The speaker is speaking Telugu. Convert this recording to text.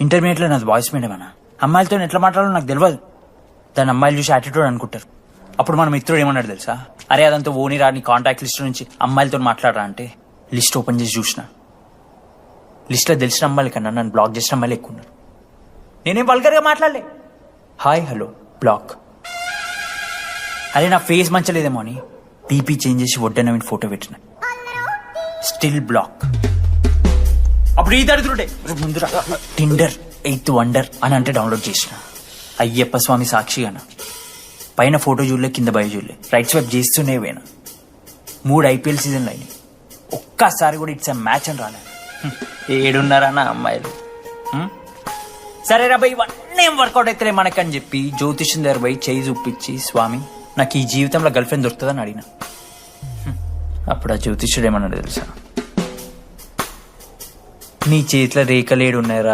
ఇంటర్మీడియట్లో నాది బాయ్స్ మీడియం అన్న. అమ్మాయిలతో ఎట్లా మాట్లాడాలో నాకు తెలియదు. దాని అమ్మాయిలు చూసి యాటిట్యూడ్ అనుకుంటారు. అప్పుడు మన మిత్రుడు ఏమన్నాడు తెలుసా, అరే అదంతా ఓని రాని కాంటాక్ట్ లిస్ట్ నుంచి అమ్మాయిలతో మాట్లాడరా అంటే లిస్ట్ ఓపెన్ చేసి చూసిన. లిస్ట్లో తెలిసిన అమ్మాయిల కన్నా నన్ను బ్లాక్ చేసిన అమ్మాయిలు ఎక్కువ ఉన్నారు. నేనేం వల్గర్గా మాట్లాడలే. Hi hello block. అరే నా ఫేస్ మంచలేదేమో అని డీపీ చేంజ్ చేసి వడ్డన ఫోటో పెట్టిన, స్టిల్ బ్లాక్. అప్పుడు ఈ దరిద్రుడే ముందురా టిండర్ 8th వండర్ అని అంటే డౌన్లోడ్ చేసిన. అయ్యప్ప స్వామి సాక్షిగాన పైన ఫోటో చూడలే, కింద బయ చూడలే, రైట్ స్వైప్ చేస్తూనే పోయినా. 3 IPL సీజన్లు అయినాయి, ఒక్కసారి కూడా ఇట్స్ మ్యాచ్ అని రాలేదు. 7 అమ్మాయిలు. సరే రా భయ్, ఇవన్నీ ఏం వర్కౌట్ అయితే మనకని చెప్పి జ్యోతిష్యం దగ్గర పోయి చేయి చూపించి, స్వామి నాకు ఈ జీవితంలో గర్ల్ ఫ్రెండ్ దొరుకుతుందని అడిగిన. అప్పుడు ఆ జ్యోతిష్యుడు ఏమన్నాడు తెలుసా, నీ చేతిలో రేఖలేడు ఉన్నాయరా,